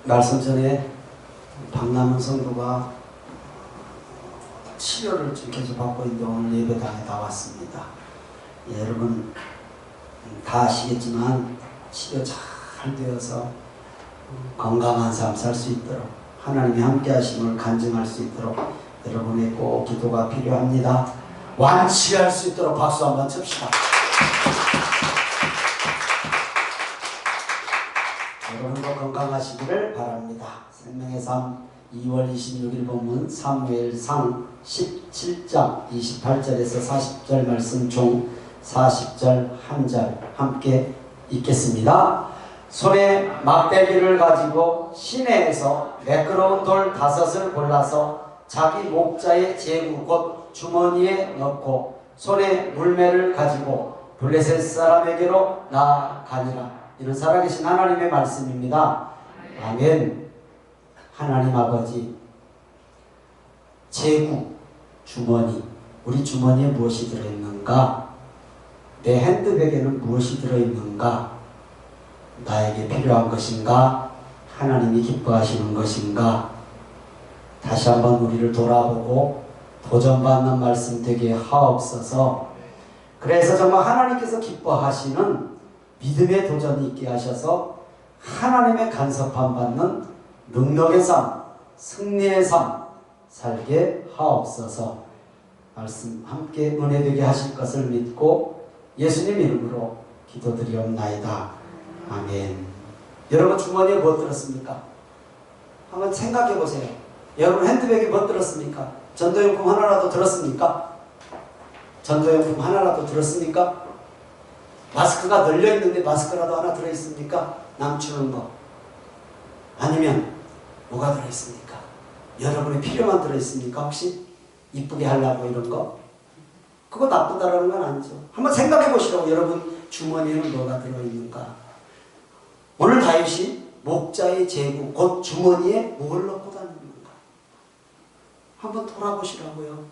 말씀 전에 박남은 성도가 치료를 좀 계속 받고 있는데 오늘 예배당에 나왔습니다. 예, 여러분 다 아시겠지만 치료 잘 되어서 건강한 삶 살 수 있도록 하나님이 함께 하심을 간증할 수 있도록 여러분의 꼭 기도가 필요합니다. 완치할 수 있도록 박수 한번 칩시다. 여러분도 건강하시기를 바랍니다. 생명의 삶 2월 26일 본문 사무엘상 17장 28절에서 40절 말씀 중 40절 한 절 함께 읽겠습니다. 손에 막대기를 가지고 시내에서 매끄러운 돌 5을 골라서 자기 목자의 제구 곧 주머니에 넣고 손에 물매를 가지고 블레셋 사람에게로 나아가니라. 이는 살아계신 하나님의 말씀입니다. 아멘. 하나님 아버지, 제구, 주머니, 우리 주머니에 무엇이 들어있는가? 내 핸드백에는 무엇이 들어있는가? 나에게 필요한 것인가? 하나님이 기뻐하시는 것인가? 다시 한번 우리를 돌아보고 도전받는 말씀 되게 하옵소서. 그래서 정말 하나님께서 기뻐하시는 믿음의 도전이 있게 하셔서 하나님의 간섭함 받는 능력의 삶, 승리의 삶 살게 하옵소서. 말씀 함께 은혜되게 하실 것을 믿고 예수님 이름으로 기도드리옵나이다. 아멘. 여러분 주머니에 뭐 들었습니까? 한번 생각해 보세요. 여러분 핸드백에 뭐 들었습니까? 전도용품 하나라도 들었습니까? 전도용품 하나라도 들었습니까? 마스크가 널려있는데 마스크라도 하나 들어있습니까? 남추는 거. 아니면 뭐가 들어있습니까? 여러분의 필요만 들어있습니까? 혹시? 이쁘게 하려고 이런 거? 그거 나쁘다라는 건 아니죠. 한번 생각해 보시라고. 여러분 주머니에는 뭐가 들어있는가? 오늘 다윗이 목자의 제구 곧 주머니에 뭘 넣고 다니는가? 한번 돌아보시라고요.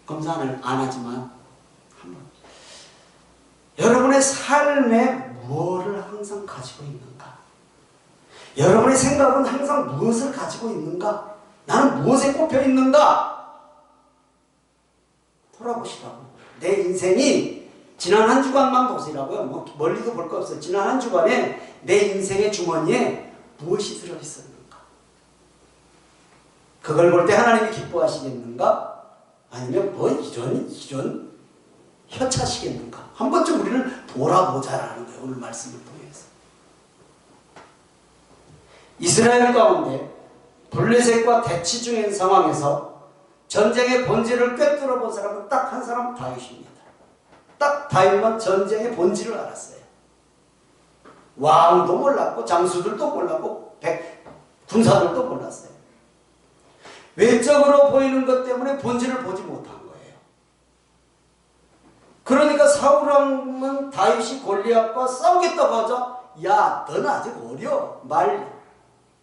검사는 안 하지만 한번. 여러분의 삶에 무엇을 항상 가지고 있는가? 여러분의 생각은 항상 무엇을 가지고 있는가? 나는 무엇에 꼽혀 있는가? 돌아보시라고. 내 인생이 지난 한 주간만 보시라고요. 뭐 멀리도 볼 거 없어요. 지난 한 주간에 내 인생의 주머니에 무엇이 들어있었는가? 그걸 볼 때 하나님이 기뻐하시겠는가? 아니면 뭐 이런 혀차시겠는가? 한 번쯤 우리를 돌아보자라는 거예요. 오늘 말씀을 통해서. 이스라엘 가운데 블레셋과 대치 중인 상황에서 전쟁의 본질을 꿰뚫어 본 사람은 딱 한 사람, 다윗입니다. 딱 다윗만 전쟁의 본질을 알았어요. 왕도 몰랐고 장수들도 몰랐고 군사들도 몰랐어요. 외적으로 보이는 것 때문에 본질을 보지 못한 거예요. 그러니까 사울왕은 다윗이 골리앗과 싸우겠다고 하자 야 너는 아직 어려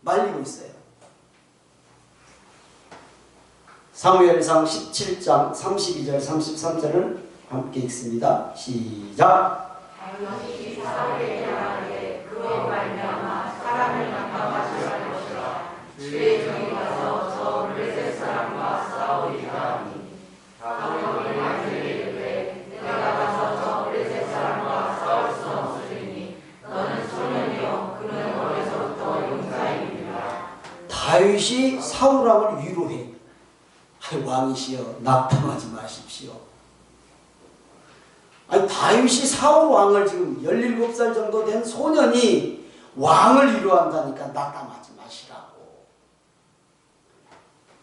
말리고 있어요. 사무엘상 17장 32절 33절을 함께 읽습니다. 시작. 다윗이 사울에게 말하되 그로 말미암아 사람을 낙하하시라 것이라 주의 종이 가서 저 블레셋 사람과 싸우리라 하니 다윗이 말하되 이르되 내가 가서 저 블레셋 사람과 싸울 수 없으리니 너는 소년이요 그는 어려서부터 용사이니라. 다윗이 사울왕을 위로해. 왕이시여 낙담하지 마십시오. 아니 다윗이 사울왕을 지금 17살 정도 된 소년이 왕을 위로한다니까 낙담하지 마시라고.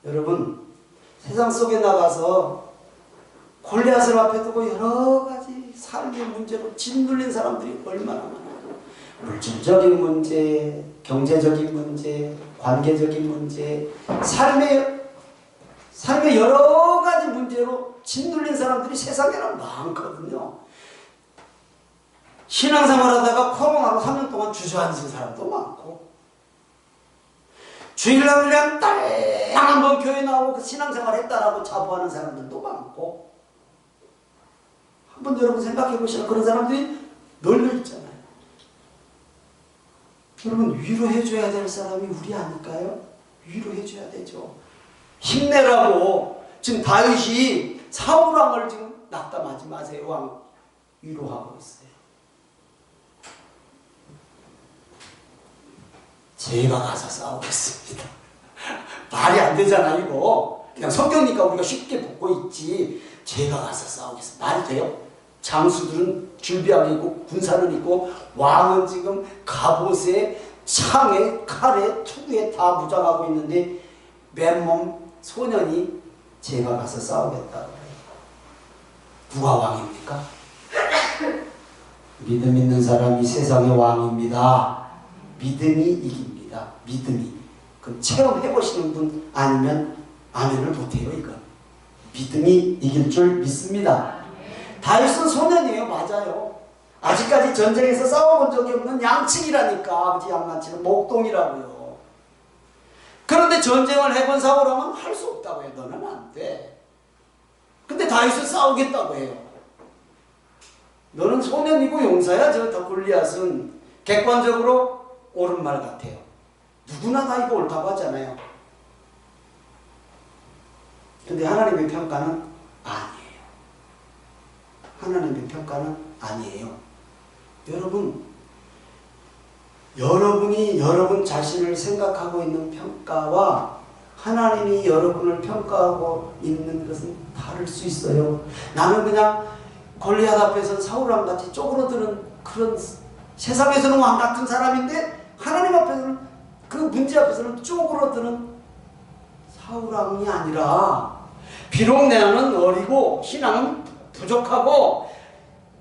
여러분 세상 속에 나가서 골리앗을 앞에 두고 여러 가지 삶의 문제로 짓눌린 사람들이 얼마나 많아요. 물질적인 문제, 경제적인 문제, 관계적인 문제, 삶의 여러 가지 문제로 짓눌린 사람들이 세상에는 많거든요. 신앙생활 하다가 코로나로 3년 동안 주저앉은 사람도 많고, 주일날 그냥 딸랑 한번 교회 나오고 신앙생활 했다라고 자부하는 사람들도 많고, 한번 여러분 생각해 보시면 그런 사람들이 널려 있잖아요. 여러분, 위로해줘야 될 사람이 우리 아닐까요? 위로해줘야 되죠. 힘내라고 지금 다윗이 사울 왕을 지금 낙담하지 마세요. 왕 위로하고 있어요. 제가 가서 싸우겠습니다. 말이 안 되잖아 이거. 그냥 성경이니까 우리가 쉽게 붙고 있지. 제가 가서 싸우겠습니다. 말이 돼요? 장수들은 준비하고 있고 군사는 있고 왕은 지금 갑옷에 창에 칼에 투구에 다 무장하고 있는데 맨몸 소년이 제가 가서 싸우겠다고 해요. 누가 왕입니까? 믿음 있는 사람이 세상의 왕입니다. 믿음이 이깁니다. 믿음이. 그 체험해보시는 분 아니면 아멘을 못해요. 이건 믿음이 이길 줄 믿습니다. 다윗은 소년이에요. 맞아요. 아직까지 전쟁에서 싸워본 적이 없는 양치기라니까. 아버지 양만치는 목동이라고요. 그런데 전쟁을 해본 사울왕은 할 수 없다고 해요. 너는 안 돼. 근데 다윗은 싸우겠다고 해요. 너는 소년이고 용사야. 저 골리앗은 객관적으로 옳은 말 같아요. 누구나 다 이거 옳다고 하잖아요. 근데 하나님의 평가는 아니에요. 하나님의 평가는 아니에요. 여러분이 여러분 자신을 생각하고 있는 평가와 하나님이 여러분을 평가하고 있는 것은 다를 수 있어요. 나는 그냥 골리앗 앞에서 사울왕 같이 쪼그러드는 그런, 세상에서는 왕 같은 사람인데 하나님 앞에서는, 그 문제 앞에서는 쪼그러드는 사울왕이 아니라, 비록 나는 어리고 신앙은 부족하고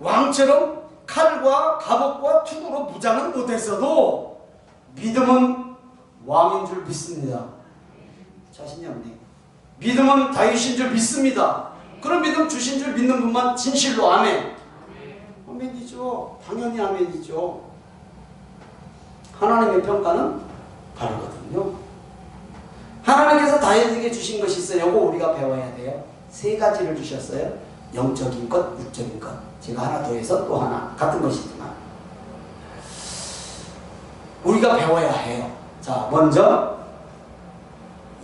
왕처럼 칼과 갑옷과 투구로 무장은 못했어도 믿음은 왕인 줄 믿습니다. 자신이 없네. 믿음은 다윗인 줄 믿습니다. 그런 믿음 주신 줄 믿는 분만 진실로 아멘. 아멘이죠. 당연히 아멘이죠. 하나님의 평가는 다르거든요. 하나님께서 다윗에게 주신 것이 있어요. 이거 우리가 배워야 돼요. 세 가지를 주셨어요. 영적인 것, 육적인 것. 제가 하나 더해서 또 하나, 같은 것이지만 우리가 배워야 해요. 자, 먼저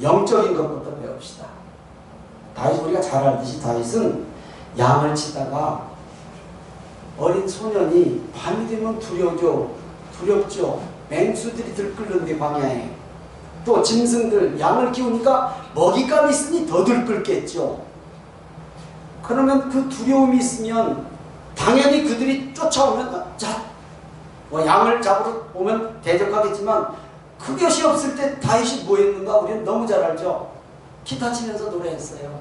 영적인 것부터 배웁시다. 다윗, 우리가 잘 알듯이 다윗은 양을 치다가 어린 소년이 밤이 되면 두렵죠. 맹수들이 들끓는데 광야에 또 짐승들, 양을 키우니까 먹잇감이 있으니 더 들끓겠죠. 그러면 그 두려움이 있으면 당연히 그들이 쫓아오면 양을 잡으러 오면 대적하겠지만, 그것이 없을 때 다윗이 뭐 했는가 우리는 너무 잘 알죠. 기타 치면서 노래했어요.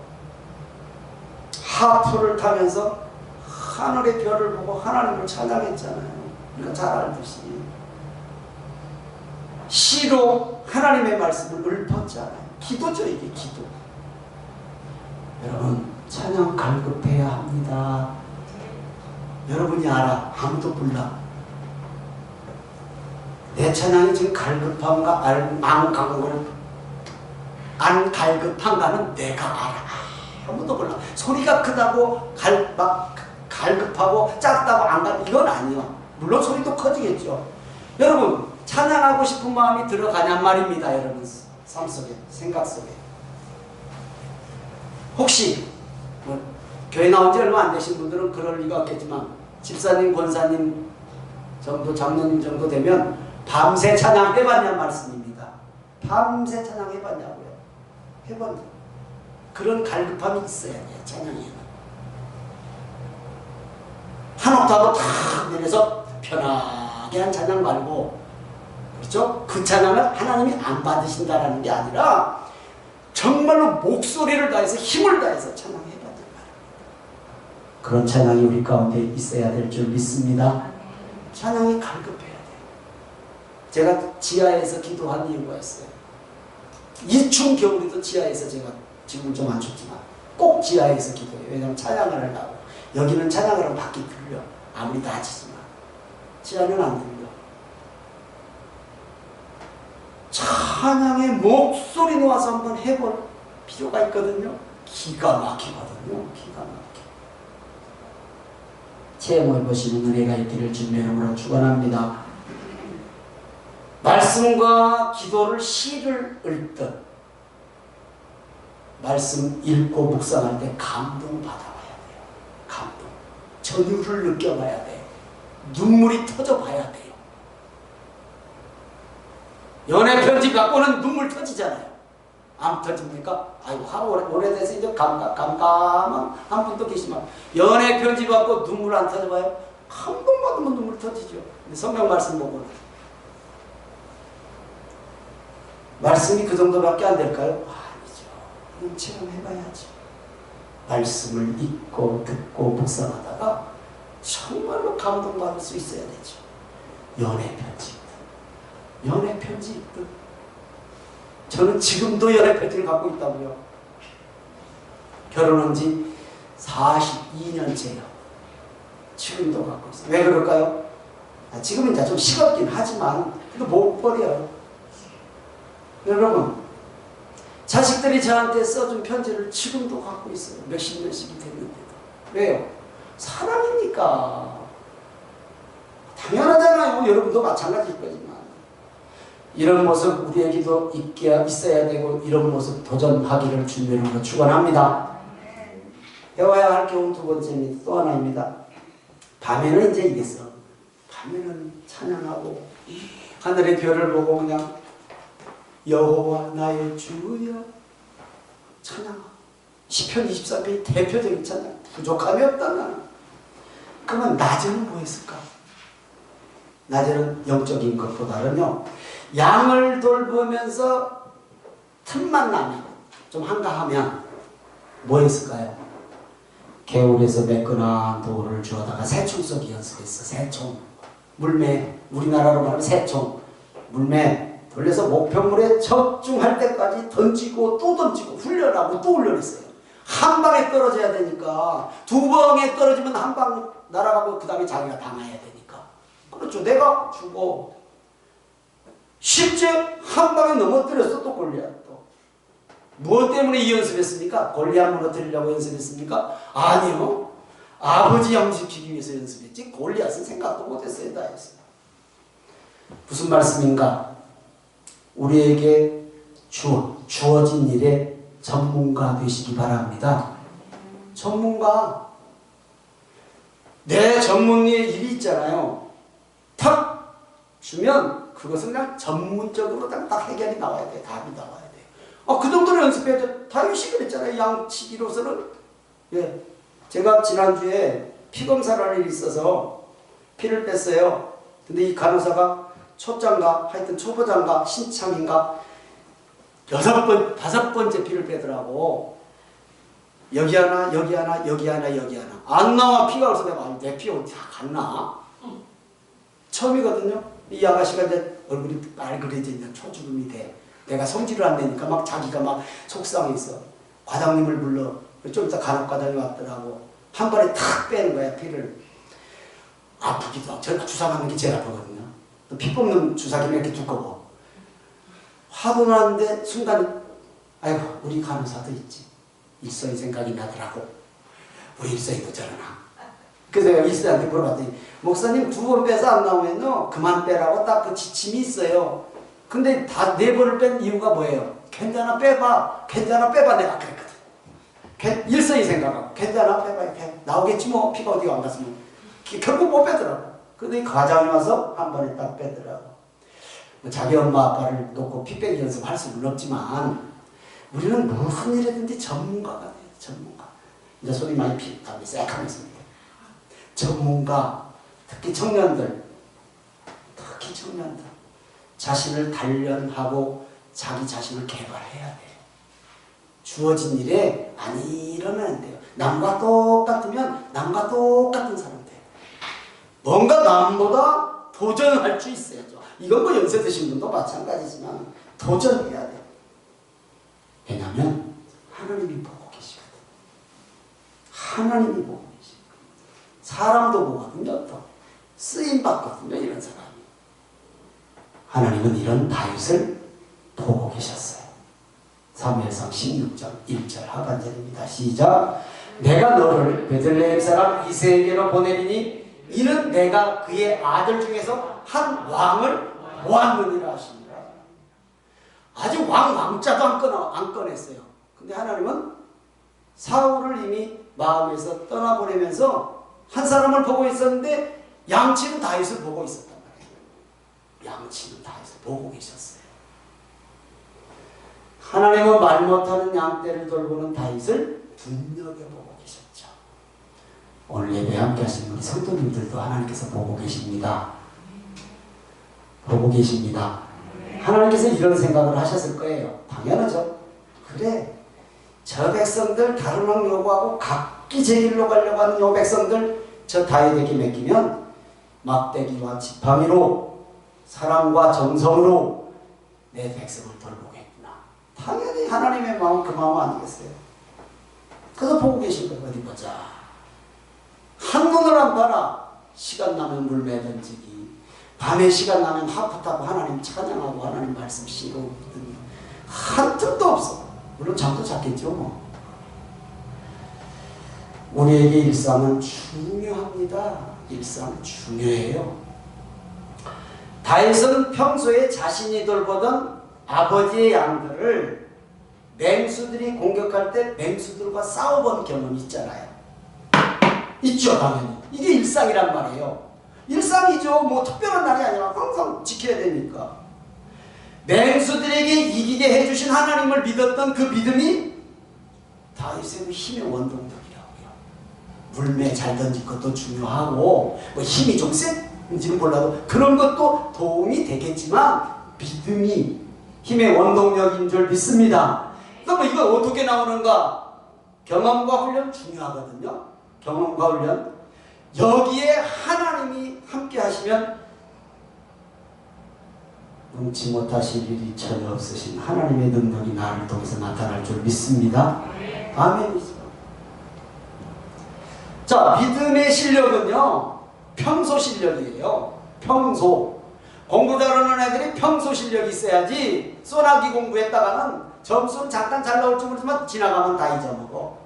하프를 타면서 하늘의 별을 보고 하나님을 찬양했잖아요. 우리가 잘 알듯이 시로 하나님의 말씀을 읊었잖아요. 기도죠, 이게 기도. 여러분, 찬양 갈급해야 합니다. 여러분이 알아. 아무도 몰라. 내 찬양이 지금 갈급한가 안 갈급한가는 내가 알아. 아무도 몰라. 소리가 크다고 갈급하고 작다고 안 갈급, 이건 아니요. 물론 소리도 커지겠죠. 여러분, 찬양하고 싶은 마음이 들어가냔 말입니다. 여러분 삶 속에, 생각 속에. 혹시 교회 나온 지 얼마 안 되신 분들은 그럴 리가 없겠지만, 집사님, 권사님 정도, 장로님 정도 되면 밤새 찬양 해봤냔 말씀입니다. 밤새 찬양 해봤냐고요. 해봤냐. 그런 갈급함이 있어야 돼요. 찬양에는 한 옥타브 탁 내려서 편하게 한 찬양 말고, 그렇죠? 그 찬양을 하나님이 안 받으신다라는 게 아니라 정말로 목소리를 다해서 힘을 다해서 찬양해봐야 됩니다. 그런 찬양이 우리 가운데 있어야 될 줄 믿습니다. 찬양이 갈급해야 돼요. 제가 지하에서 기도한 이유가 있어요. 이 추운 겨울에도 지하에서, 제가 지금 좀 안 춥지만 꼭 지하에서 기도해요. 왜냐하면 찬양을 하려고. 여기는 찬양을 하면 밖이 들려. 아무리 낮이지만 지하는 안 들려. 찬양의 목소리 놓아서 한번 해볼 필요가 있거든요. 기가 막히거든요. 기가 막혀. 체험해보시는 은혜가 있기를 주님의 이름으로 축원합니다. 말씀과 기도를 시를 읊듯 말씀 읽고 묵상할 때 감동 받아봐야 돼요. 감동. 전율을 느껴봐야 돼요. 눈물이 터져봐야 돼요. 연애 편지 갖고는 눈물 터지잖아요. 안 터집니까? 아이고 하루 오래돼서 이제 감감한 한 분도 계시지만 연애 편지 받고 눈물 안 터져봐요? 한 번 받으면 눈물 터지죠. 근데 성경 말씀 보고는 말씀이 그 정도밖에 안 될까요? 아니죠. 이건 체험해봐야죠. 말씀을 읽고 듣고 묵상하다가 정말로 감동받을 수 있어야 되죠. 연애 편지 읽듯. 연애 편지 읽듯. 저는 지금도 연애 편지를 갖고 있다고요. 결혼한 지 42년째요. 지금도 갖고 있어요. 왜 그럴까요? 지금은 이제 좀 식었긴 하지만 그래도 못 버려요. 여러분, 자식들이 저한테 써준 편지를 지금도 갖고 있어요. 몇십 년씩이 됐는데도. 왜요? 사랑이니까. 당연하잖아요. 여러분도 마찬가지일 거지만. 이런 모습 우리에게도 있어야 되고 이런 모습 도전하기를 주님으로 축원합니다. 배워야 할 교훈 두 번째입니다. 또 하나입니다. 밤에는 이제 이겠어. 밤에는 찬양하고 하늘의 별을 보고 그냥 여호와 나의 주여 찬양하고 시편 23편이 대표적인 찬양. 부족함이 없다 나는. 그러면 낮에는 뭐 했을까? 낮에는 영적인 것보다는요. 양을 돌보면서 틈만 나면 좀 한가하면 뭐 했을까요? 개울에서 매끈한 돌을 주워다가 새총 쏘기 연습했어. 새총. 물매. 우리나라로 말하면 새총. 물매. 돌려서 목표물에 적중할 때까지 던지고 또 던지고 훈련하고 또 훈련했어요. 한 방에 떨어져야 되니까 두 방에 떨어지면 한 방 날아가고 그 다음에 자기가 당해야 되니까. 그렇죠. 내가 죽어. 실제 한 방에 넘어뜨렸어. 또 골리앗 또. 무엇 때문에 이 연습했습니까? 골리앗 무너뜨리려고 연습했습니까? 아니요. 아버지 영접시키기 위해서 연습했지 골리앗은 생각도 못했어요. 다 했어요. 무슨 말씀인가? 우리에게 주어진 일에 전문가 되시기 바랍니다. 전문가. 내 전문의 일이 있잖아요. 탁 주면 그것은 그냥 전문적으로 딱 해결이 나와야 돼. 답이 나와야 돼. 그 정도로 연습해야죠. 다윗이 그랬잖아요. 양치기로서는. 예. 제가 지난주에 피 검사를 할 일이 있어서 피를 뺐어요. 근데 이 간호사가 초장가, 하여튼 초보장가, 신창인가, 5번째 피를 빼더라고. 여기 하나, 여기 하나, 여기 하나, 여기 하나. 안 나와 피가. 그래서 내가 내 피 어디 다 갔나? 처음이거든요. 이 아가씨가 이제 얼굴이 빨그레져 있는 초주름이 돼. 내가 성질을 안 내니까 막 자기가 막 속상했어. 과장님을 불러. 좀 이따 간호과장이 왔더라고. 한 번에 탁 빼는 거야, 피를. 아프기도 하고. 저는 주사 맞는 게 제일 아프거든요. 또 피 뽑는 주사기는 이렇게 두꺼워. 화도 나는데 순간, 아이고, 우리 간호사도 있지. 일서이 생각이 나더라고. 우리 일서이도 저러나. 그래서 내가 일서이한테 물어봤더니, 목사님 2번 빼서 안 나오면요, 그만 빼라고 딱 그 지침이 있어요. 근데 다 4번을 뺀 이유가 뭐예요? 괜찮아, 빼봐. 괜찮아, 빼봐. 내가 그랬거든. 일서이 생각하고, 괜찮아, 빼봐. 이렇게 나오겠지 뭐. 피가 어디가 안 갔으면. 결국 못 빼더라고. 근데 과장이 와서 한 번에 딱 빼더라고. 자기 엄마 아빠를 놓고 피 빼기 연습할 수는 없지만 우리는 무슨 일이든지 전문가가 돼요. 전문가. 이제 소리 많이 피다고 쎄하겠습니다. 전문가, 특히 청년들 자신을 단련하고 자기 자신을 개발해야 돼요. 주어진 일에 많이 일어나면 안 돼요. 남과 똑같으면 남과 똑같은 사람 돼요. 뭔가 남보다 도전할 수 있어야죠. 이건 뭐 연세 드신 분도 마찬가지지만 도전해야 돼요. 왜냐하면 하나님이 보고 계시거든요. 하나님이 보고 계시거든요. 사람도 보거든요. 또 쓰임받거든요. 이런 사람이. 하나님은 이런 다윗을 보고 계셨어요. 사무엘상 16장 1절 하반절입니다. 시작. 내가 너를 베들레헴 사람 이새에게로 보내리니 이는 내가 그의 아들 중에서 한 왕을 보았느니라 하시니라. 아직 왕자도 안 꺼냈어요. 근데 하나님은 사울을 이미 마음에서 떠나보내면서 한 사람을 보고 있었는데 양치는 다윗을 보고 있었단 말이에요. 양치는 다윗을 보고 계셨어요. 하나님은 말 못하는 양떼를 돌보는 다윗을 눈여겨보고 계셨죠. 오늘 예배 함께 하시는 우리 성도님들도 하나님께서 보고 계십니다. 보고 계십니다. 하나님께서 이런 생각을 하셨을 거예요. 당연하죠. 그래, 저 백성들 다른 왕 요구하고 각기 제 길로 가려고 하는 요 백성들 저 다윗에게 맡기면 막대기와 지팡이로 사랑과 정성으로 내 백성을 돌보겠구나. 당연히 하나님의 마음 그 마음 아니겠어요? 그래서 보고 계신 거예요. 어디 보자. 한눈을 안 봐라. 시간 나면 물매 던지기, 밤에 시간 나면 하프 타고 하나님 찬양하고 하나님 말씀 씹고 한 틈도 없어. 물론 잠도 잤겠죠 뭐. 우리에게 일상은 중요합니다. 일상은 중요해요. 다윗은 평소에 자신이 돌보던 아버지의 양들을 맹수들이 공격할 때 맹수들과 싸워본 경험이 있잖아요. 있죠, 당연히. 이게 일상이란 말이에요. 일상이죠. 뭐 특별한 날이 아니라 항상 지켜야 되니까. 맹수들에게 이기게 해주신 하나님을 믿었던 그 믿음이 다윗의 힘의 원동력이라고요. 물매 잘 던질 것도 중요하고 뭐 힘이 좀 센지는 몰라도 그런 것도 도움이 되겠지만 믿음이 힘의 원동력인 줄 믿습니다. 그럼 이거 어떻게 나오는가? 경험과 훈련 중요하거든요. 경험과 훈련. 여기에 하나님이 함께 하시면 능치 못하실 일이 전혀 없으신 하나님의 능력이 나를 통해서 나타날 줄 믿습니다. 아멘이죠. 자, 믿음의 실력은요, 평소 실력이에요. 평소. 공부 잘하는 애들이 평소 실력이 있어야지 소나기 공부했다가는 점수는 잠깐 잘 나올지 모르지만 지나가면 다 잊어먹어.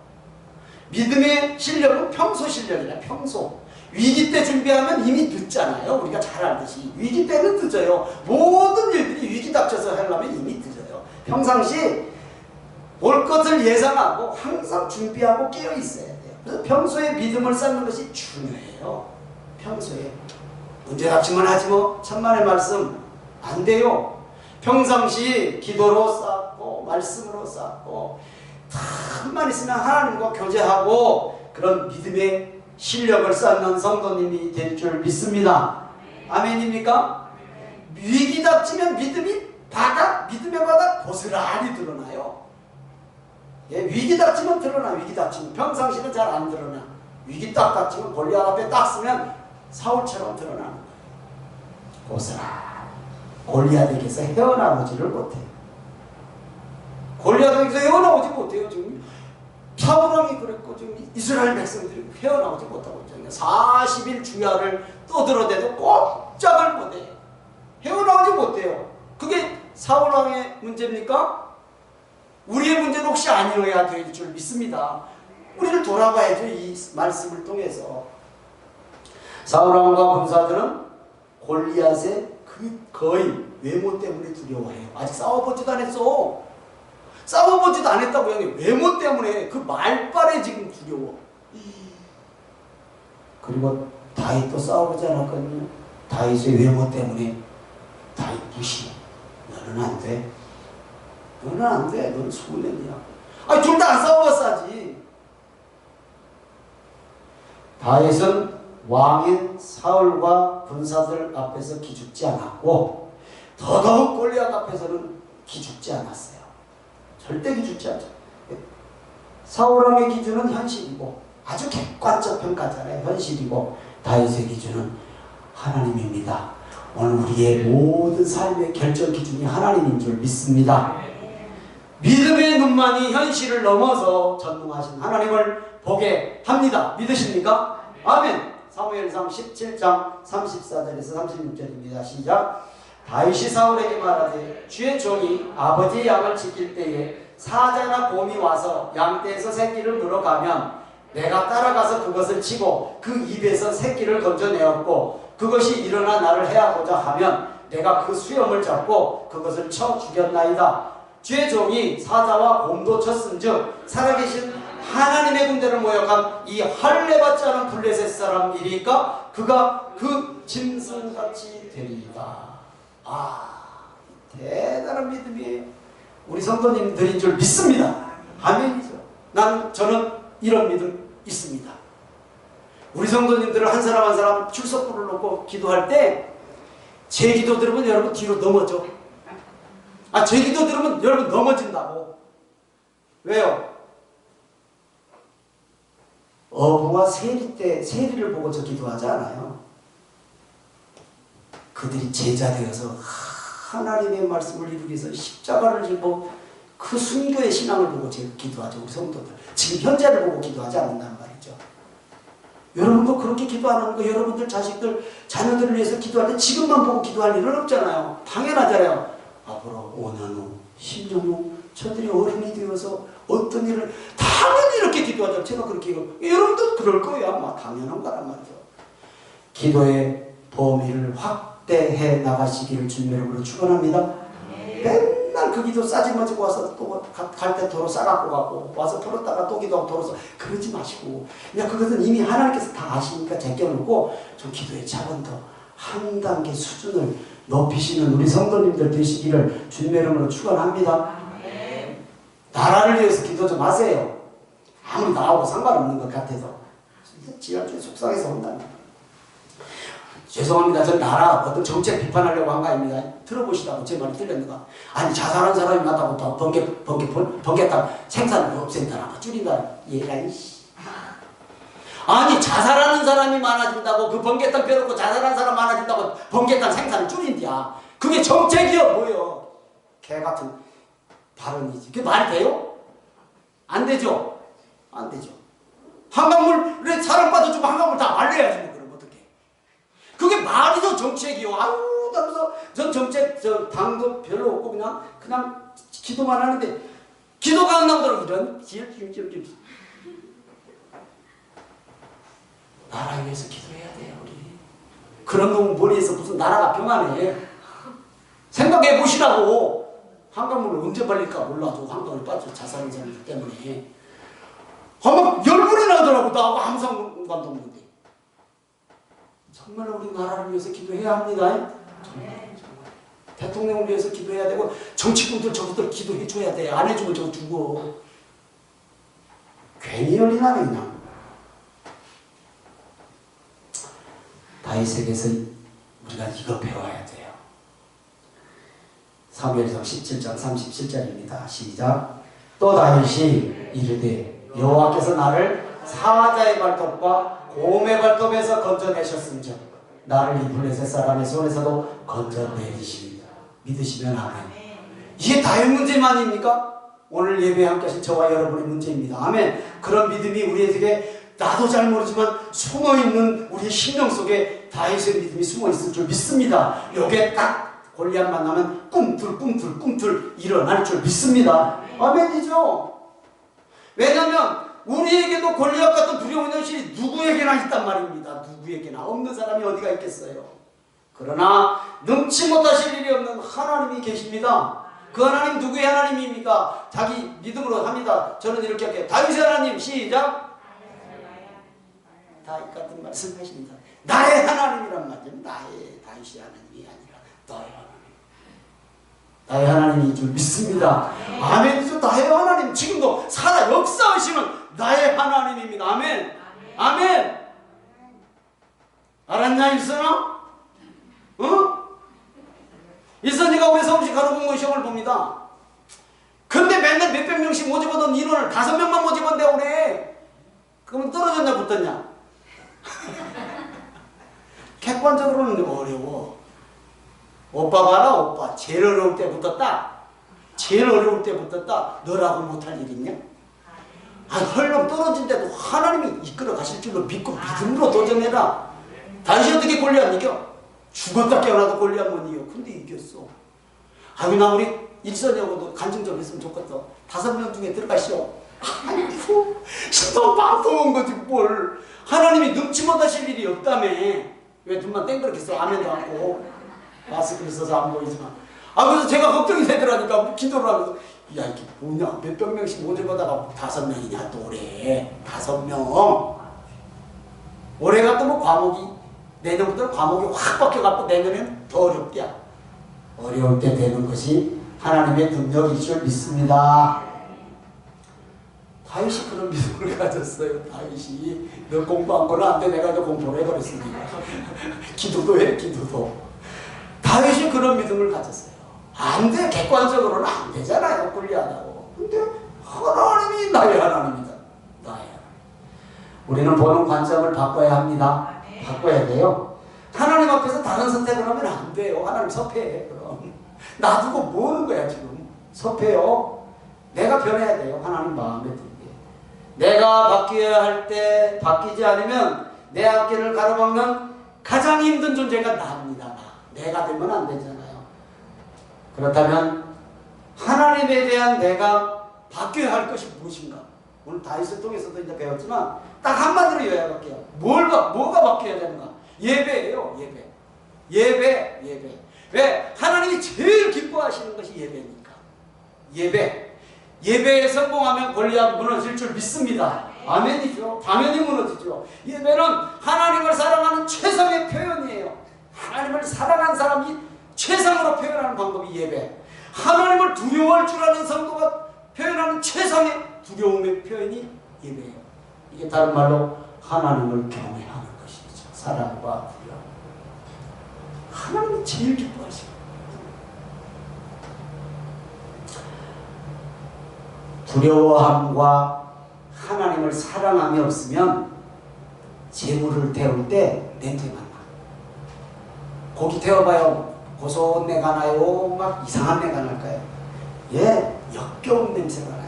믿음의 실력은 평소 실력이라. 평소. 위기 때 준비하면 이미 늦잖아요. 우리가 잘 알듯이 위기 때는 늦어요. 모든 일들이 위기 닥쳐서 하려면 이미 늦어요. 평상시 올 것을 예상하고 항상 준비하고 깨어 있어야 돼요. 그래서 평소에 믿음을 쌓는 것이 중요해요. 평소에 문제 닥치면 하지 뭐 천만의 말씀 안 돼요. 평상시 기도로 쌓고 말씀으로 쌓고 탐만 있으면 하나님과 교제하고 그런 믿음의 실력을 쌓는 성도님이 될 줄 믿습니다. 아멘입니까? 위기 닥치면 믿음의 바닥 고스란히 드러나요. 예, 위기 닥치면 드러나. 위기 닥치면 평상시는 잘 안 드러나. 위기 딱 닥치면 골리앗 앞에 딱 쓰면 사울처럼 드러나는 거예요. 고스란히. 골리앗에게서 헤어나오지를 못해요. 골리앗에게서 헤어나오지 못해요. 지금 사울왕이 그랬고 지금 이스라엘 백성들이 헤어나오지 못하고 있잖아요. 40일 주야를 떠들어대도 꼼짝을 못해요. 헤어나오지 못해요. 그게 사울왕의 문제입니까? 우리의 문제는 혹시 아니어야 될 줄 믿습니다. 우리를 돌아봐야죠. 이 말씀을 통해서. 사울왕과 군사들은 골리앗의 그 거의 외모 때문에 두려워해요. 아직 싸워보지도 않았어. 싸워보지도 않았다고요. 외모 때문에 그 말빨에 지금 두려워. 그리고 다윗도 싸워보지 않았거든요. 다윗의 외모 때문에 다윗 무시. 너는 안 돼. 너는 안 돼. 너는 소년이야. 아니 둘 다 안 싸워봤어야지. 다윗은 왕인 사울과 군사들 앞에서 기죽지 않았고 더더욱 골리앗 앞에서는 기죽지 않았어요. 절대 기죽지 않죠. 사울왕의 기준은 현실이고 아주 객관적 평가잖아요. 현실이고 다윗의 기준은 하나님입니다. 오늘 우리의 모든 삶의 결정 기준이 하나님인 줄 믿습니다. 믿음의 눈만이 현실을 넘어서 전능하신 하나님을 보게 합니다. 믿으십니까? 아멘. 사무엘상 17장 34절에서 36절입니다. 시작. 다윗이 사울에게 말하되 주의 종이 아버지의 양을 지킬 때에 사자나 곰이 와서 양떼에서 새끼를 물어가면 내가 따라가서 그것을 치고 그 입에서 새끼를 건져내었고 그것이 일어나 나를 해하고자 하면 내가 그 수염을 잡고 그것을 쳐 죽였나이다. 주의 종이 사자와 곰도 쳤은즉 살아계신 하나님의 군대를 모욕한 이 할례받지 않은 블레셋 사람이니까 그가 그 짐승같이 되리이다. 대단한 믿음이에요. 우리 성도님들인 줄 믿습니다. 아멘이죠. 저는 이런 믿음 있습니다. 우리 성도님들은 한 사람 한 사람 출석부를 놓고 기도할 때 제 기도 들으면 여러분 뒤로 넘어져. 제 기도 들으면 여러분 넘어진다고. 왜요? 어부가 세리 때 세리를 보고 저 기도하지 않아요. 그들이 제자 되어서 하나님의 말씀을 이루기 위해서 십자가를 지고 그 순교의 신앙을 보고 제가 기도하죠. 우리 성도들 지금 현재를 보고 기도하지 않는단 말이죠. 여러분도 그렇게 기도하는 거, 여러분들 자식들 자녀들을 위해서 기도할 때 지금만 보고 기도할 일은 없잖아요. 당연하잖아요. 앞으로 5년 후 10년 후 저들이 어른이 되어서 어떤 일을 당연히 이렇게 기도하죠. 제가 그렇게 여러분도 그럴 거예요. 아마 당연한 거란 말이죠. 기도의 범위를 확대해 나가시기를 주님의 이름으로 축원합니다. 맨날 그 기도 싸지머지고 와서 또 갈 때 도로 싸갖고 가고 와서 풀었다가 또 기도하고 도로서 그러지 마시고 그냥 그것은 이미 하나님께서 다 아시니까 제껴놓고 좀 기도의 차원 더 한 단계 수준을 높이시는 우리 성도님들 되시기를 주님의 이름으로 축원합니다. 나라를 위해서 기도 좀 하세요. 아무리 나하고 상관없는 것 같아서 지난주에 속상해서 온답니다. 죄송합니다. 전 나라 어떤 정책 비판하려고 한 거 아닙니다. 들어보시다고 제 말이 틀렸는가? 아니 자살한 사람이 맞다고 번개땅 생산을 없앤다나 줄인다. 얘라이 아니 자살하는 사람이 많아진다고 그 번개땅 펴놓고 자살하는 사람 많아진다고 번개땅 생산을 줄인디야. 그게 정책이요 뭐요? 개같은 발언이지. 그게 말이 돼요? 안 되죠? 안 되죠. 한강물에 사람 빠져주고 한강물 다 말려야지 뭐 그럼 어떡해. 그게 말이죠 정책이요. 아유 그래서 전 정책 당도 별로 없고 그냥 기도만 하는데 기도가 안 나오더라고. 이런 나라 위해서 기도해야 돼요 우리. 그런 놈 머리에서 무슨 나라가 평안해. 생각해 보시라고. 한강물을 언제 발릴까 몰라도 한강을 빠져 자살한 사람들 때문에 아마 열불이 나더라고. 나하고 아무 상관도 없는데. 정말 우리 나라를 위해서 기도해야 합니다. 정말. 대통령을 위해서 기도해야 되고 정치꾼들 저것들 기도해 줘야 돼. 안 해주면 저거 죽어. 괜히 열리나네 그냥. 다윗에게서 우리가 이거 배워야 돼요. 사무엘상 17장 37절입니다. 시작. 또 다윗이 이르되 여호와께서 나를 사자의 발톱과 곰의 발톱에서 건져내셨음즉 나를 이 블레셋 사람의 손에서도 건져내리십니다. 믿으시면 아멘. 이게 다윗 문제만입니까? 오늘 예배에 함께 하신 저와 여러분의 문제입니다. 아멘. 그런 믿음이 우리에게 나도 잘 모르지만 숨어있는 우리 심령 속에 다윗의 믿음이 숨어있을 줄 믿습니다. 요게 딱 골리앗 만나면 꿈틀 일어날 줄 믿습니다. 아멘이죠. 왜냐하면 우리에게도 골리앗 같은 두려운 현실이 누구에게나 있단 말입니다. 누구에게나. 없는 사람이 어디가 있겠어요. 그러나 능치 못하실 일이 없는 하나님이 계십니다. 그 하나님 누구의 하나님입니까? 자기 믿음으로 합니다. 저는 이렇게 할게요. 다윗의 하나님 시작. 다윗 같은 말씀 하십니다. 나의 하나님이란 말이죠. 나의 다윗의 하나님이 아니라 너의 하나님. 나의 하나님인 줄 믿습니다. 아멘이죠. 나의 하나님. 지금도 살아 역사하시는 나의 하나님입니다. 아멘. 아멘. 알았냐 일선아? 일선이가 우리 서울시 간호공무원 시험을 봅니다. 근데 맨날 몇백 명씩 모집하던 인원을 5명만 모집한대 올해. 그러면 떨어졌냐 붙었냐? 객관적으로는 어려워. 오빠 봐라 오빠. 제일 어려울 때 붙었다. 제일 어려울 때 붙었다. 너라고 못할 일 있냐? 헐렁 떨어진데도 하나님이 이끌어 가실 줄로 믿고 믿음으로 도전해라. 다시 어떻게 골리앗 이겨? 죽었다 깨어나도 골리앗 못 이겨. 근데 이겼어. 나 우리 일선이하고도 간증 좀 했으면 좋겠다. 5명 중에 들어가시오. 아이고 너 방송한 거지 뭘. 하나님이 능치 못하실 일이 없다며. 왜 눈만 땡그랗게 써? 아멘도 않고. 마스크를 써서 안 보이지만. 그래서 제가 걱정이 되더라니까. 기도를 하면서 야 이게 뭐냐, 몇백 명씩 모집하다가 5명이냐 또 올해 5명. 올해가 또 뭐 과목이 내년부터 과목이 확 바뀌어갖고 내년에는 더 어렵대야. 어려울 때 되는 것이 하나님의 능력일 줄 믿습니다. 다윗이 그런 믿음을 가졌어요. 다윗이 너 공부 안 거는 안 돼. 내가 너 공부를 해버렸으니까. 기도도 해, 기도도. 다윗이 그런 믿음을 가졌어요. 안 돼. 객관적으로는 안 되잖아요. 불리하다고. 근데 하나님이 나의 하나님이다. 나의 하나님. 우리는 보는 관점을 바꿔야 합니다. 바꿔야 돼요. 하나님 앞에서 다른 선택을 하면 안 돼요. 하나님 섭해해. 그럼 놔두고 뭐 하는 거야 지금. 섭해요. 내가 변해야 돼요. 하나님 마음에 들게. 내가 바뀌어야 할 때 바뀌지 않으면 내 앞길을 가로막는 가장 힘든 존재가 나입니다. 내가 되면 안 되잖아요. 그렇다면 하나님에 대한 내가 바뀌어야 할 것이 무엇인가? 오늘 다윗을 통해서도 이제 배웠지만 딱 한마디로 요약할게요. 뭐가 바뀌어야 되는가? 예배예요. 예배. 왜? 하나님이 제일 기뻐하시는 것이 예배니까. 예배에 성공하면 골리앗 무너질 줄 믿습니다. 아멘이죠. 당연히 무너지죠. 예배는 하나님을 사랑하는 최상의 표현이에요. 하나님을 사랑한 사람이 최상으로 표현하는 방법이 예배. 하나님을 두려워할 줄 아는 성도가 표현하는 최상의 두려움의 표현이 예배예요. 이게 다른 말로 하나님을 경외하는 것이죠. 사랑과 두려움. 하나님이 제일 기뻐하시고 두려워함과 하나님을 사랑함이 없으면 재물을 태울 때 냄새만 나. 고기 태워봐요. 고소내가 나요? 막 이상한 내가 날까요? 역겨운 냄새가 나요.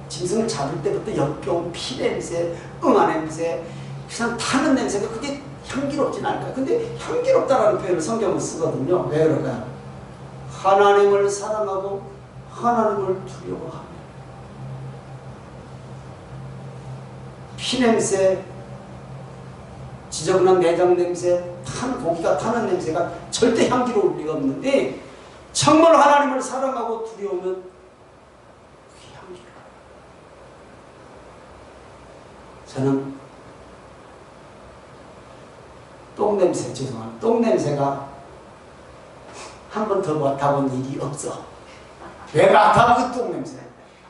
짐승을 잡을 때부터 역겨운 피 냄새, 응아 냄새, 그냥 타는 냄새가 그게 향기롭진 않을까요? 근데 향기롭다라는 표현을 성경은 쓰거든요. 왜 그럴까요? 하나님을 사랑하고 하나님을 두려워하며 피냄새, 지저분한 내장 냄새, 고기가 타는 냄새가 절대 향기로울 리가 없는데 정말 하나님을 사랑하고 두려우면 그게 향기로워요. 저는 똥냄새, 죄송합니다. 똥냄새가 한 번 더 맡아본 일이 없어. 왜 맡아본 그 똥냄새?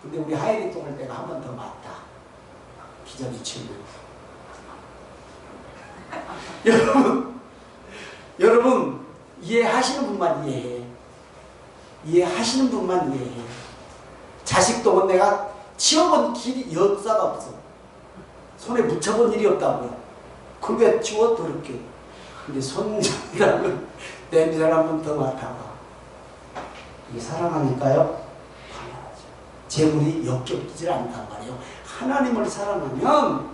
근데 우리 하엘이 똥을 내가 한 번 더 맡아. 기적이 치우면. 여러분 이해하시는 분만 이해해. 이해하시는 분만 이해해. 자식 똥은 내가 치워본 길이 역사가 없어. 손에 묻혀본 일이 없다고요. 그걸 왜 치워 더럽게. 근데 손이라면 냄새를 한 번 더 맡아봐. 이게 사랑하니까요? 당연하죠. 재물이 역겹질 않단 말이에요. 하나님을 사랑하면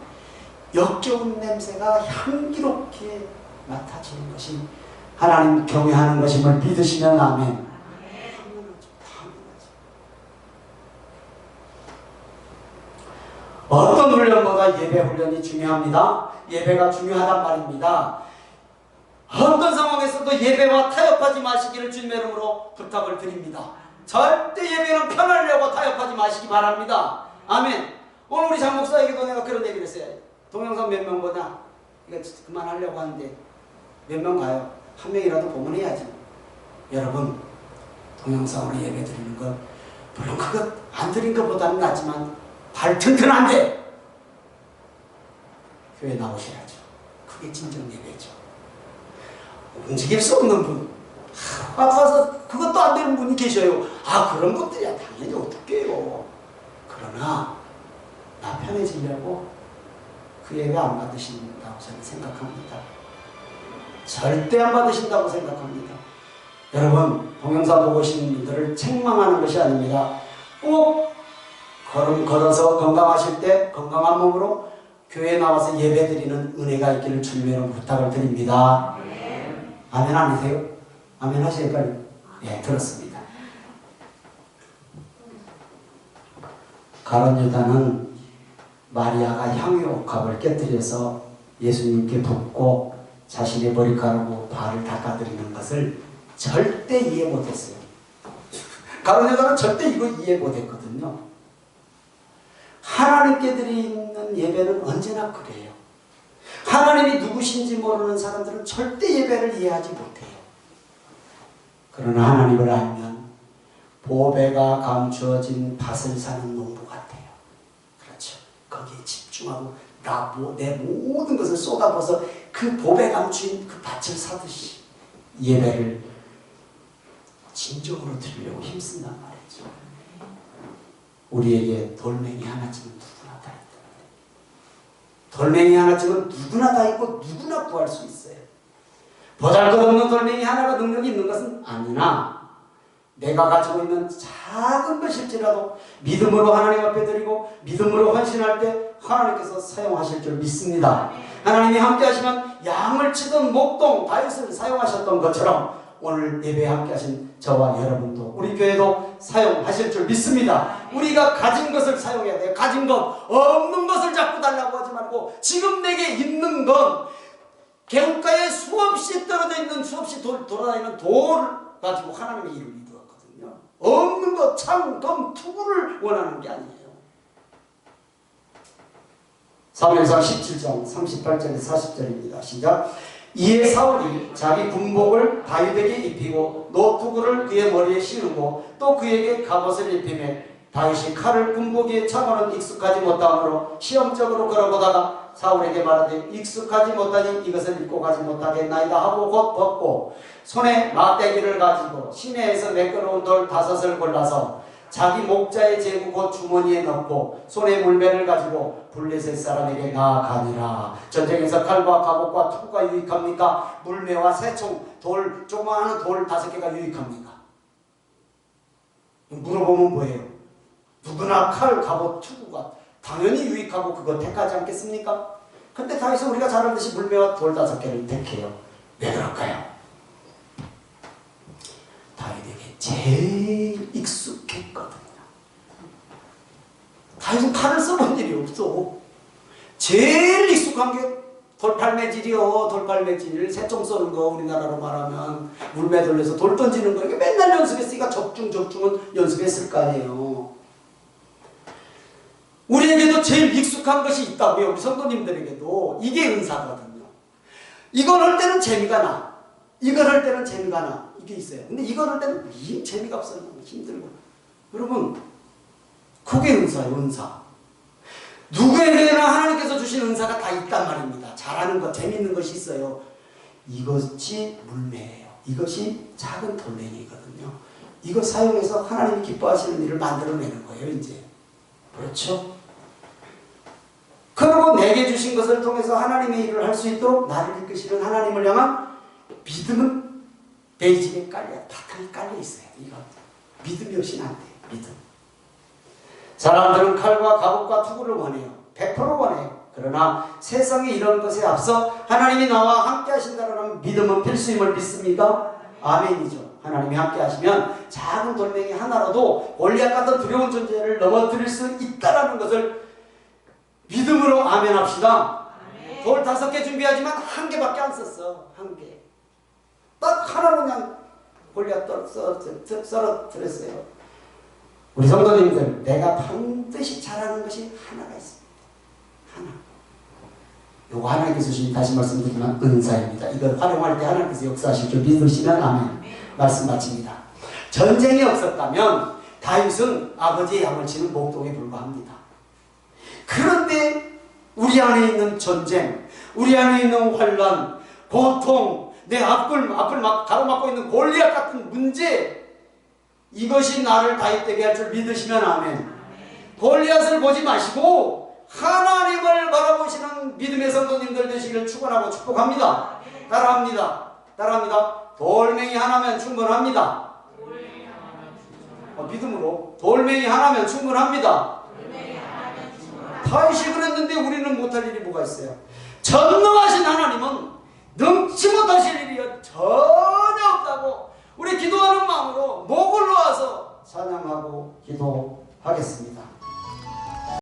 역겨운 냄새가 향기롭게 맡아지는 것이 하나님 경외하는 것임을 믿으시면 아멘. 당연하죠. 어떤 훈련보다 예배 훈련이 중요합니다. 예배가 중요하단 말입니다. 어떤 상황에서도 예배와 타협하지 마시기를 주님의 이름으로 부탁을 드립니다. 절대 예배는 편하려고 타협하지 마시기 바랍니다. 아멘. 오늘 우리 장목사에게도 내가 그런 얘기를 했어요. 동영상 몇 명 보냐? 이거 그만하려고 하는데 몇 명 가요? 한 명이라도 보면 해야지. 여러분 동영상으로 예배 드리는 것 물론 그것 안 드린 것보다는 낫지만 발 튼튼한데 교회 나오셔야죠. 그게 진정 예배죠. 움직일 수 없는 분, 아파서 그것도 안 되는 분이 계셔요. 그런 분들이야 당연히 어떻게 해요. 그러나 나 편해지려고 그 예배 안 받으신다고 저는 생각합니다. 절대 안 받으신다고 생각합니다. 여러분 동영상 보고 오신 분들을 책망하는 것이 아닙니다. 꼭 걸음 걸어서 건강하실 때 건강한 몸으로 교회에 나와서 예배 드리는 은혜가 있기를 주님으로 부탁을 드립니다. 아멘 아니세요? 아멘 하세요 빨리. 예, 들었습니다. 가룟 유다는 마리아가 향유옥합을 깨뜨려서 예수님께 붓고 자신의 머리카락으로 발을 닦아드리는 것을 절대 이해 못했어요. 가론 여자는 절대 이거 이해 못했거든요. 하나님께 드리는 예배는 언제나 그래요. 하나님이 누구신지 모르는 사람들은 절대 예배를 이해하지 못해요. 그러나 하나님을 알면 보배가 감추어진 밭을 사는 농부 같아요. 그렇죠. 거기에 집중하고 내 모든 것을 쏟아부어서 그 보배 감추인 그 밭을 사듯이 예배를 진정으로 드리려고 힘쓴단 말이죠. 우리에게 돌멩이 하나쯤은 누구나 다 있단 말이에요. 돌멩이 하나쯤은 누구나 다 있고 누구나 구할 수 있어요. 보잘것없는 돌멩이 하나가 능력이 있는 것은 아니나 내가 가지고 있는 작은 것일지라도 믿음으로 하나님 앞에 드리고 믿음으로 헌신할 때 하나님께서 사용하실 줄 믿습니다. 하나님이 함께 하시면 양을 치던 목동 다윗을 사용하셨던 것처럼 오늘 예배에 함께 하신 저와 여러분도 우리 교회도 사용하실 줄 믿습니다. 우리가 가진 것을 사용해야 돼요. 가진 것, 없는 것을 자꾸 달라고 하지 말고 지금 내게 있는 건 개울가에 수없이 떨어져 있는 수없이 돌아다니는 돌 가지고 하나님의 일을 이루었거든요. 없는 것, 창, 금, 투구를 원하는 게 아니에요. 사무엘상 17장 38절에서 40절입니다. 시작. 이에 사울이 자기 군복을 다윗에게 입히고 노투구를 그의 머리에 씌우고 또 그에게 갑옷을 입히매 다윗이 칼을 군복에 차고는 익숙하지 못함으로 시험적으로 걸어보다가 사울에게 말하되 익숙하지 못하니 이것을 입고 가지 못하겠나이다 하고 곧 벗고 손에 막대기를 가지고 시내에서 매끄러운 돌 5을 골라서 자기 목자의 제구 곧 주머니에 넣고 손에 물매를 가지고 블레셋 사람에게 나아가니라. 전쟁에서 칼과 갑옷과 투구가 유익합니까? 물매와 새총, 돌, 조그마한 돌 5개가 유익합니까? 물어보면 뭐예요? 누구나 칼, 갑옷, 투구가 당연히 유익하고 그거 택하지 않겠습니까? 근데 다윗은 우리가 잘 알듯이 물매와 돌 5개를 택해요. 왜 그럴까요? 다윗에게 제일 익숙했거든요. 다윗은 칼을 써본 일이 없어. 제일 익숙한 게 돌팔매질이요. 돌팔매질, 새총 쏘는 거 우리나라로 말하면 물매 돌려서 돌 던지는 거 이게 맨날 연습했으니까 적중은 연습했을 거 아니에요. 우리에게도 제일 익숙한 것이 있다고요. 우리 성도님들에게도 이게 은사거든요. 이걸 할 때는 재미가 나. 이걸 할 때는 재미가 나. 이게 있어요. 근데 이걸 할 때는 재미가 없어요. 힘들고. 여러분, 그게 은사예요. 은사. 누구에게나 하나님께서 주신 은사가 다 있단 말입니다. 잘하는 것, 재밌는 것이 있어요. 이것이 물매예요. 이것이 작은 돌멩이거든요. 이거 사용해서 하나님이 기뻐하시는 일을 만들어내는 거예요. 이제. 그렇죠? 그리고 내게 주신 것을 통해서 하나님의 일을 할 수 있도록 나를 이끄시는 하나님을 향한 믿음은 베이직에 바탕에 깔려 있어요. 이거 믿음이 없이는 안 돼요. 믿음. 사람들은 칼과 갑옷과 투구를 원해요. 100% 원해요. 그러나 세상의 이런 것에 앞서 하나님이 나와 함께 하신다는 믿음은 필수임을 믿습니다. 아멘이죠. 하나님이 함께 하시면 작은 돌멩이 하나라도 골리앗 같은 두려운 존재를 넘어뜨릴 수 있다는 것을 믿음으로 아멘 합시다. 아멘. 돌 5개 준비하지만 1개밖에 안 썼어. 1개. 딱 하나로 그냥 골리앗 썰어뜨렸어요. 우리 성도님들, 내가 반드시 잘하는 것이 하나가 있습니다. 하나. 요거 하나님께서 주신, 다시 말씀드리지만 은사입니다. 이걸 활용할 때 하나님께서 역사하실 줄 믿으시면 아멘. 말씀 마칩니다. 전쟁이 없었다면 다윗은 아버지의 양을 치는 목동에 불과합니다. 그런데 우리 안에 있는 전쟁, 우리 안에 있는 환란, 고통, 내 앞을 가로막고 있는 골리앗 같은 문제, 이것이 나를 다윗되게 할 줄 믿으시면 아멘. 골리앗을 보지 마시고 하나님을 바라보시는 믿음의 성도님들 되시기를 축원하고 축복합니다. 따라합니다. 돌멩이 하나면 충분합니다. 믿음으로 돌멩이 하나면 충분합니다. 다윗이 그랬는데 우리는 못할 일이 뭐가 있어요? 전능하신 하나님은 능치 못하실 일이 전혀 없다고 우리 기도하는 마음으로 목을 놓아서 찬양하고 기도하겠습니다.